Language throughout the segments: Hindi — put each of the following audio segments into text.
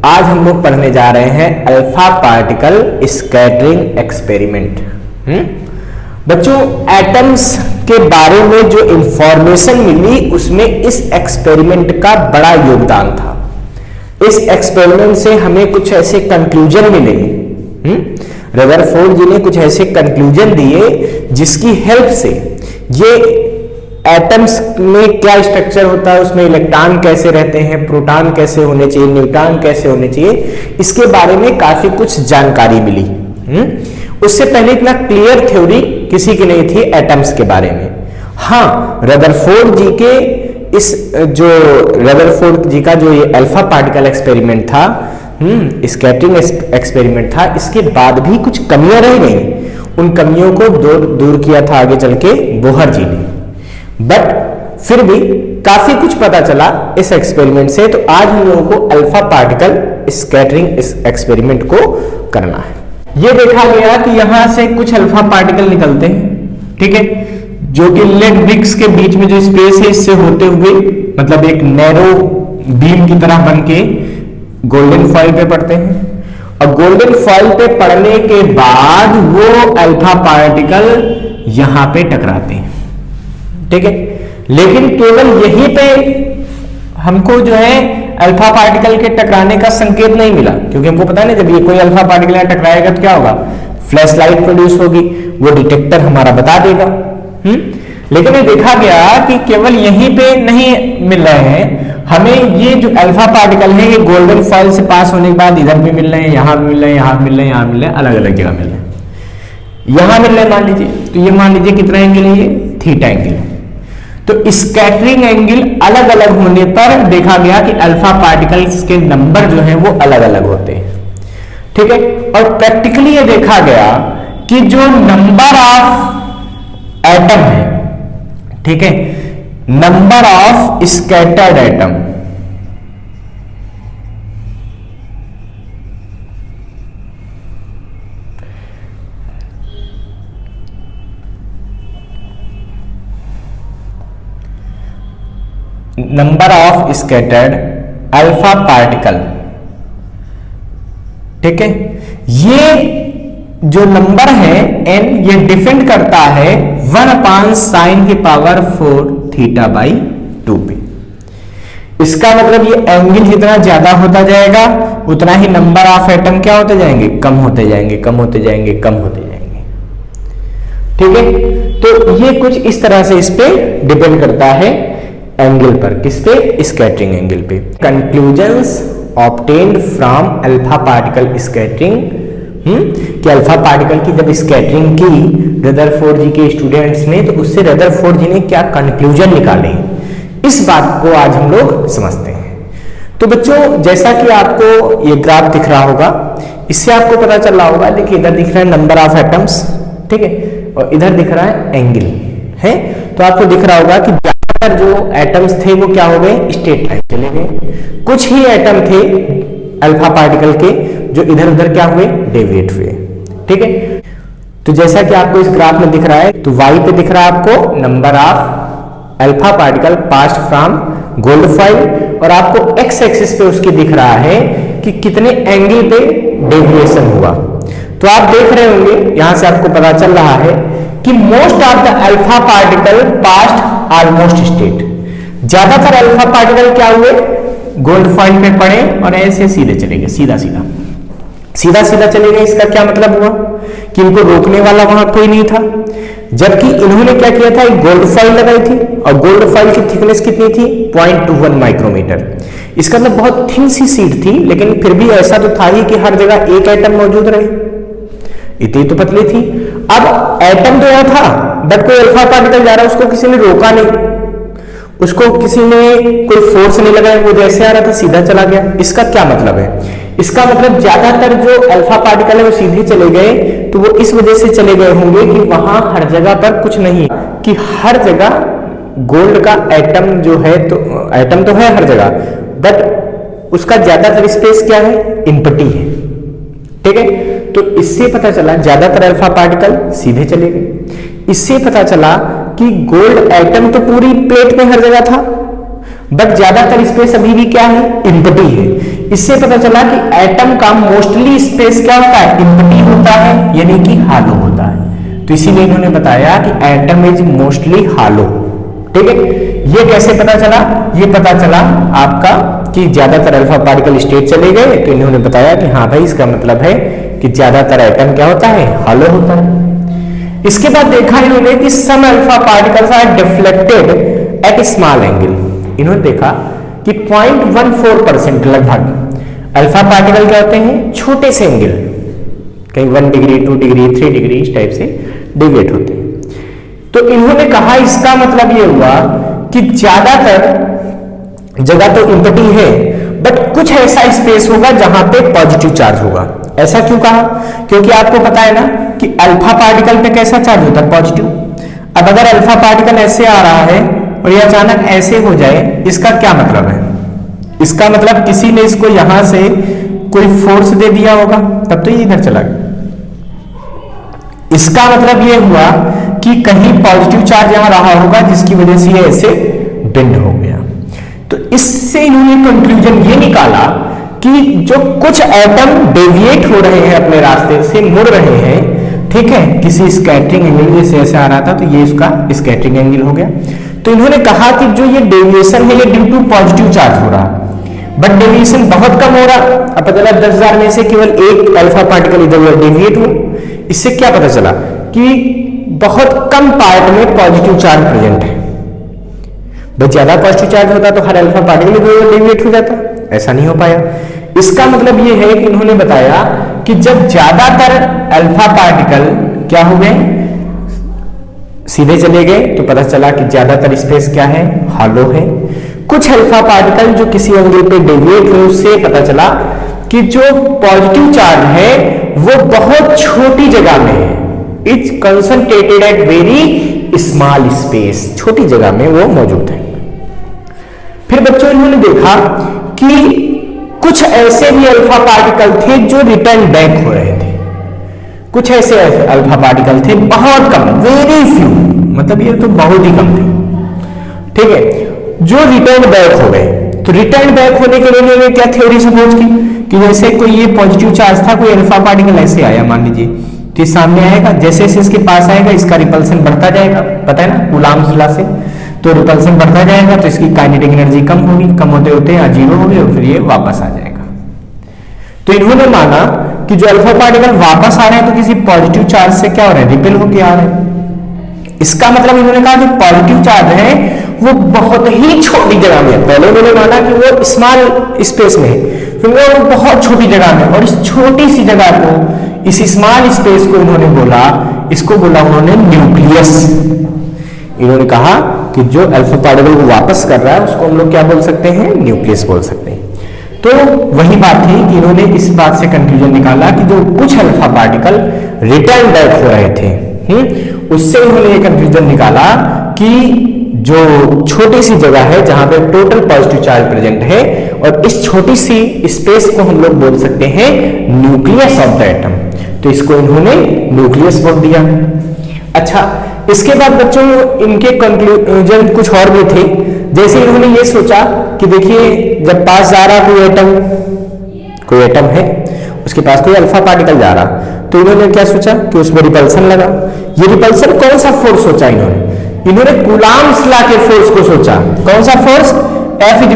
आज हम लोग पढ़ने जा रहे हैं अल्फा पार्टिकल स्कैटरिंग एक्सपेरिमेंट। बच्चों, एटम्स के बारे में जो इंफॉर्मेशन मिली उसमें इस एक्सपेरिमेंट का बड़ा योगदान था। इस एक्सपेरिमेंट से हमें कुछ ऐसे कंक्लूजन मिले, रदरफोर्ड जी ने कुछ ऐसे कंक्लूजन दिए जिसकी हेल्प से ये एटम्स में क्या स्ट्रक्चर होता है, उसमें इलेक्ट्रॉन कैसे रहते हैं, प्रोटॉन कैसे होने चाहिए, न्यूट्रॉन कैसे होने चाहिए, इसके बारे में काफी कुछ जानकारी मिली। उससे पहले इतना क्लियर थ्योरी किसी की नहीं थी एटम्स के बारे में। हाँ, रदरफोर्ड जी के रदरफोर्ड जी का जो ये अल्फा पार्टिकल एक्सपेरिमेंट था, स्कैटरिंग एक्सपेरिमेंट था, इसके बाद भी कुछ कमियां रह गई। उन कमियों को दूर किया था आगे चल के बोहर जी ने, बट फिर भी काफी कुछ पता चला इस एक्सपेरिमेंट से। तो आज हम लोगों को अल्फा पार्टिकल स्कैटरिंग इस एक्सपेरिमेंट को करना है। ये देखा गया कि यहां से कुछ अल्फा पार्टिकल निकलते हैं, ठीक है, जो कि लेड ब्रिक्स के बीच में जो स्पेस है इससे होते हुए, मतलब एक नैरो बीम की तरह बन के गोल्डन फॉइल पे पड़ते हैं, और गोल्डन फॉइल पे पड़ने के बाद वो अल्फा पार्टिकल यहां पे टकराते हैं, ठीक है। लेकिन केवल यहीं पे हमको जो है अल्फा पार्टिकल के टकराने का संकेत नहीं मिला, क्योंकि हमको पता है ना, जब ये कोई अल्फा पार्टिकल टकराएगा तो क्या होगा, फ्लैश लाइट प्रोड्यूस होगी, वो डिटेक्टर हमारा बता देगा। लेकिन ये देखा गया कि केवल यहीं पे नहीं मिल रहे हैं हमें, ये जो अल्फा पार्टिकल है ये गोल्डन फॉइल से पास होने के बाद इधर भी मिल रहे हैं, यहां भी मिल रहे हैं, यहां भी मिल रहे हैं, यहां मिल रहे हैं, अलग अलग जगह मिल रहे हैं। यहां मिल रहे हैं मान लीजिए, तो ये मान लीजिए कितना एंगल है, ये थीटा एंगल है। तो स्कैटरिंग एंगल अलग अलग होने पर देखा गया कि अल्फा पार्टिकल्स के नंबर जो है वो अलग अलग होते हैं, ठीक है। और प्रैक्टिकली ये देखा गया कि जो नंबर ऑफ एटम है, ठीक है, number of scattered atom, number of scattered alpha particle, ठीक है, ये जो नंबर है n, ये डिपेंड करता है 1/sin की पावर 4 थीटा बाई 2 पे। इसका मतलब ये एंगल जितना ज्यादा होता जाएगा उतना ही नंबर ऑफ एटम क्या होते जाएंगे, कम होते जाएंगे, कम होते जाएंगे, कम होते जाएंगे, ठीक है। तो ये कुछ इस तरह से इस पे डिपेंड करता है एंगल पर, किस पे, स्कैटरिंग एंगल पे। Conclusions obtained from alpha particle scattering, कि अल्फा पार्टिकल की जब स्कैटरिंग की रदरफोर्ड जी के स्टूडेंट्स ने, तो उससे रदरफोर्ड जी ने क्या कंक्लूजन निकाले, इस बात को आज हम लोग समझते हैं। तो बच्चों, जैसा कि आपको ये ग्राफ दिख रहा होगा, इससे आपको पता चल रहा होगा, देखिए इधर दिख रहा है नंबर ऑफ एटम्स, ठीक है, और इधर दिख रहा है एंगल, है। तो आपको दिख रहा होगा कि ज्यादातर जो एटम्स थे वो क्या हो गए, स्ट्रेट लाइन चले गए। कुछ ही एटम थे अल्फा पार्टिकल के जो इधर उधर क्या हुए, डेविएट हुए, ठीक है। तो जैसा कि आपको इस ग्राफ में दिख रहा है, तो y पे दिख रहा है आपको number of alpha particle passed from gold foil, और आपको x एक्सिस पे उसके दिख रहा है कि कितने एंगल पे डेविएशन हुआ। तो आप देख रहे होंगे, यहां से आपको पता चल रहा है कि most of the alpha particle passed almost straight. ज्यादातर अल्फा पार्टिकल क्या हुए, गोल्ड फॉइल पे पड़े और ऐसे सीधे चले गए, सीधा सीधा चले गए। इसका क्या मतलब हुआ कि इनको रोकने वाला वहां कोई नहीं था। जबकि इन्होंने क्या किया था, एक गोल्ड फॉइल लगाई थी, और गोल्ड फॉइल की थिकनेस कितनी थी, 0.21 माइक्रोमीटर। इसका मतलब बहुत थिन सी शीट थी, लेकिन फिर भी ऐसा तो था ही कि हर जगह एक एटम मौजूद रहे, इतनी तो पतली थी। अब एटम तो यहां था, बट कोई अल्फा पार्टिकल जा रहा है, उसको किसी ने रोका नहीं, उसको किसी ने कोई फोर्स नहीं लगाया, वो जैसे आ रहा था सीधा चला गया। इसका क्या मतलब है, इसका मतलब ज्यादातर जो अल्फा पार्टिकल है वो सीधे चले गए, तो वो इस वजह से चले गए होंगे कि वहां हर जगह पर कुछ नहीं, कि हर जगह गोल्ड का एटम जो है, तो एटम तो है हर जगह, बट उसका ज्यादातर स्पेस क्या है, इम्पटी है, ठीक है। तो इससे पता चला ज्यादातर अल्फा पार्टिकल सीधे चले गए। इससे पता चला कि गोल्ड एटम तो पूरी प्लेट में हर जगह था, बट ज्यादातर स्पेस अभी भी क्या है, एम्प्टी है। इससे पता चला कि एटम का मोस्टली स्पेस क्या होता है, एम्प्टी होता है, यानी कि हालो होता है। तो इसीलिए इन्होंने बताया कि एटम इज मोस्टली हालो। ठीक है, ये कैसे पता चला, ये पता चला आपका कि ज्यादातर अल्फा पार्टिकल स्टेट चले गए, तो इन्होंने बताया कि हाँ भाई इसका मतलब है कि ज्यादातर एटम क्या होता है, हालो होता है। इसके बाद देखा इन्होंने कि some alpha particles are deflected at small angle. इन्होंने देखा कि 0.14% लगभग अल्फा पार्टिकल क्या होते हैं, छोटे से एंगल, कहीं 1 डिग्री 2 डिग्री 3 डिग्री इस टाइप से डिविएट होते हैं। तो इन्होंने कहा इसका मतलब ये हुआ कि ज्यादातर जगह तो एम्प्टी है, बट कुछ ऐसा स्पेस होगा जहां पे पॉजिटिव चार्ज होगा। ऐसा क्यों कहा, क्योंकि आपको पता है ना कि अल्फा पार्टिकल पे कैसा चार्ज होता है, पॉजिटिव। अब अगर अल्फा पार्टिकल ऐसे आ रहा है और ये अचानक ऐसे हो जाए, इसका क्या मतलब है, इसका मतलब किसी ने इसको यहां से कोई फोर्स दे दिया होगा, तब तो ये इधर चला गया। इसका मतलब ये हुआ कि कहीं पॉजिटिव चार्ज यहां रहा होगा जिसकी वजह से ये ऐसे बेंड हो गया। तो इससे इन्होंने कंक्लूजन ये निकाला कि जो कुछ एटम डेविएट हो रहे हैं अपने रास्ते से, मुड़ रहे हैं, ठीक है, किसी स्कैटरिंग एंगल जैसे ऐसे आ रहा था तो ये इसका स्कैटरिंग एंगल हो गया। तो इन्होंने कहा कि जो ये डेविएशन है ये ड्यू टू पॉजिटिव चार्ज हो रहा, बट डेविएशन बहुत कम हो रहा। अब पता चला 10,000 में से केवल एक अल्फा पार्टिकल इधर उधर डेविएट हुआ। इससे क्या पता चला कि बहुत कम पार्ट में पॉजिटिव चार्ज प्रेजेंट है। बस ज्यादा पॉजिटिव चार्ज होता तो हर अल्फा पार्टिकल इधर उधर डेविएट हो जाता, ऐसा नहीं हो पाया। इसका मतलब ये है कि इन्होंने बताया कि जब ज्यादातर अल्फा पार्टिकल क्या हो गए, सीधे चले गए, तो पता चला कि ज्यादातर स्पेस क्या है, हॉलो है। कुछ अल्फा पार्टिकल जो किसी एंगल पे डेविएट हुए, उससे पता चला कि जो पॉजिटिव चार्ज है वो बहुत छोटी जगह में है, it's concentrated at very small space, छोटी जगह में वो मौजूद है। फिर बच्चों इन्होंने देखा कि कुछ ऐसे भी अल्फा पार्टिकल थे जो रिटर्न बैक हो रहे थे। कुछ ऐसे अल्फा पार्टिकल थे, बहुत कम, वेरी फ्यू, मतलब ये तो बहुत ही कम थे, ठीक है, जो रिटर्न बैक हो गए। तो रिटर्न बैक होने के लिए इन्होंने क्या थ्योरी सपोज की कि जैसे कोई ये पॉजिटिव चार्ज था, कोई अल्फा पार्टिकल ऐसे आया मान लीजिए, तो ये सामने आएगा, जैसे जैसे इसके पास आएगा इसका रिपल्सन बढ़ता जाएगा, पता है ना कूलॉम्स लॉ से, तो रिपल्सन बढ़ता जाएगा तो इसकी काइनेटिक एनर्जी कम होगी, कम होते होते यहाँ जीरो होगी और फिर ये वापस आ जाएगा। तो इन्होंने माना कि जो अल्फा पार्टिकल वापस आ रहे हैं तो किसी पॉजिटिव चार्ज से क्या हो रहा है, रिपेल होके आ रहे हैं। इसका मतलब इन्होंने कहा जो पॉजिटिव चार्ज है वो बहुत ही छोटी जगह में है। पहले उन्होंने माना कि वो स्मॉल स्पेस में है, फिर वो बहुत छोटी जगह में, और इस छोटी सी जगह को, इस स्मॉल स्पेस को इन्होंने बोला, इसको बोला उन्होंने न्यूक्लियस। इन्होंने कहा कि जो अल्फा पार्टिकल को वापस कर रहा है उसको हम लोग क्या बोल सकते हैं, न्यूक्लियस बोल सकते हैं। तो वही बात थी कि इन्होंने इस बात से कंक्लूजन निकाला कि जो कुछ अल्फा पार्टिकल रिटर्न बैक हो रहे थे, उससे उन्होंने ये कंक्लूजन निकाला कि जो छोटी सी जगह है जहां पे टोटल पॉजिटिव चार्ज प्रेजेंट है, और इस छोटी सी स्पेस को हम लोग बोल सकते हैं न्यूक्लियस ऑफ द एटम। तो इसको इन्होंने न्यूक्लियस बोल दिया। अच्छा, इसके बाद बच्चों इनके कंक्लूजन कुछ और भी थे। जैसे इन्होंने ये सोचा कि देखिए जब पास जा रहा कोई एटम है, उसके पास कोई अल्फा पार्टिकल जा रहा, तो इन्होंने क्या सोचा कि उसमें रिपल्सन लगा। ये रिपल्सन कौन सा फोर्स सोचा इन्होंने कूलॉम्स लॉ के फोर्स को सोचा। कौन सा फोर्स, F =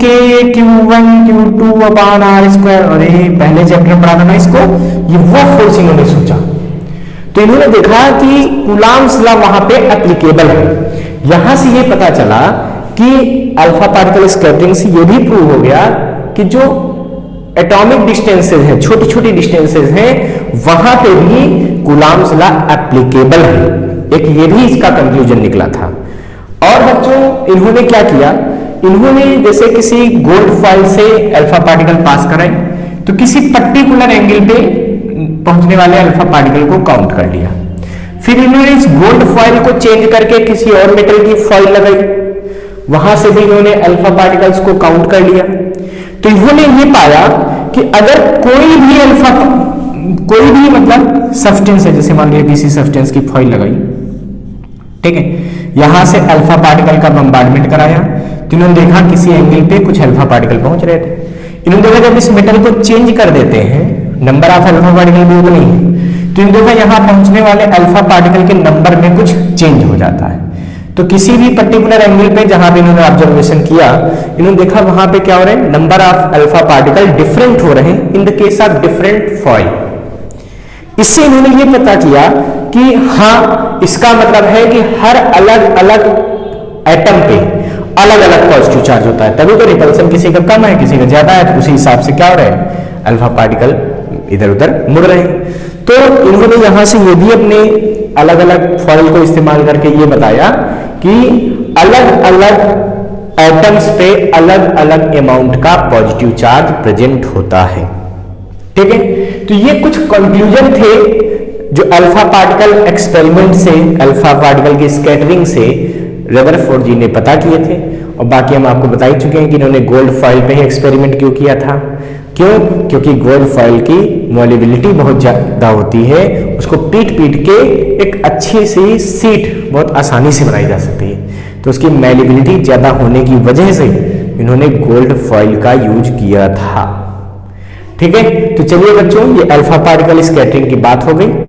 k(q1 q2/r²। और ये पहले चैप्टर में पढ़ा था ना इसको, ये वो फोर्स इन्होंने सोचा। तो इन्होंने देखा कि कूलॉम्स लॉ वहां पे एप्लीकेबल है। यहां से ये पता चला कि अल्फा पार्टिकल स्कैटरिंग से ये भी प्रूव हो गया कि जो एटॉमिक डिस्टेंसेज हैं, छोटी छोटी डिस्टेंसेज हैं, वहां पे भी कूलॉम्स लॉ एप्लीकेबल है। एक ये भी इसका कंक्लूजन निकला था। और बच्चों इन्होंने क्या किया, इन्होंने जैसे किसी गोल्ड फॉइल से अल्फा पार्टिकल पास कराए, तो किसी पर्टिकुलर एंगल पे पहुंचने वाले अल्फा पार्टिकल को काउंट कर लिया। फिर इन्होंने इस गोल्ड फॉइल को चेंज करके किसी और मेटल की फॉइल लगाई, वहां से भी इन्होंने अल्फा पार्टिकल्स को काउंट कर लिया। तो इन्होंने ये पाया कि अगर कोई भी मतलब सब्सटेंस है, जैसे मान लीजिए किसी सब्सटेंस की फॉइल लगाई, ठीक है, यहां से अल्फा पार्टिकल का बम्बार्डमेंट कराया, तो इन्होंने देखा किसी एंगल पे कुछ अल्फा पार्टिकल पहुंच रहे थे। इन्होंने देखा जब इस मेटल को चेंज कर देते हैं, नंबर ऑफ अल्फा पार्टिकल भी उतना ही है, तो इन्होंने देखा यहाँ पहुंचने वाले अल्फा पार्टिकल के नंबर में कुछ चेंज हो जाता है। तो किसी भी पर्टिकुलर एंगल पे जहां पे इन्होंने ऑब्जर्वेशन किया, इन्होंने देखा वहां पे क्या हो रहे हैं, number of alpha particle different हो रहे हैं in the case of different foil. इससे इन्होंने ये पता किया कि हाँ, इसका मतलब है कि हर अलग अलग एटम पे अलग अलग पॉजिटिव चार्ज होता है, तभी तो रिपल्सन किसी का कम है किसी का ज्यादा है, तो उसी हिसाब से क्या हो रहा है, अल्फा पार्टिकल इधर उधर मुड़ रहे हैं। तो इन्होंने यहां से ये भी अपने अलग अलग फॉइल को इस्तेमाल करके ये बताया कि अलग अलग एटम्स पे अलग अलग अमाउंट का पॉजिटिव चार्ज प्रेजेंट होता है। ठीक है, तो ये कुछ कंक्लूजन थे जो अल्फा पार्टिकल एक्सपेरिमेंट से, अल्फा पार्टिकल की स्कैटरिंग से रदरफोर्ड जी ने पता किए थे। और बाकी हम आपको बता ही चुके हैं कि इन्होंने गोल्ड फॉइल पे ही एक्सपेरिमेंट क्यों किया था। क्यों? क्योंकि गोल्ड फॉइल की मॉलिबिलिटी बहुत ज्यादा होती है, उसको पीट पीट के एक अच्छी सी सीट बहुत आसानी से बनाई जा सकती है, तो उसकी मैलिबिलिटी ज्यादा होने की वजह से इन्होंने गोल्ड फॉइल का यूज किया था। ठीक है, तो चलिए बच्चों, ये अल्फा पार्टिकल स्कैटरिंग की बात हो गई।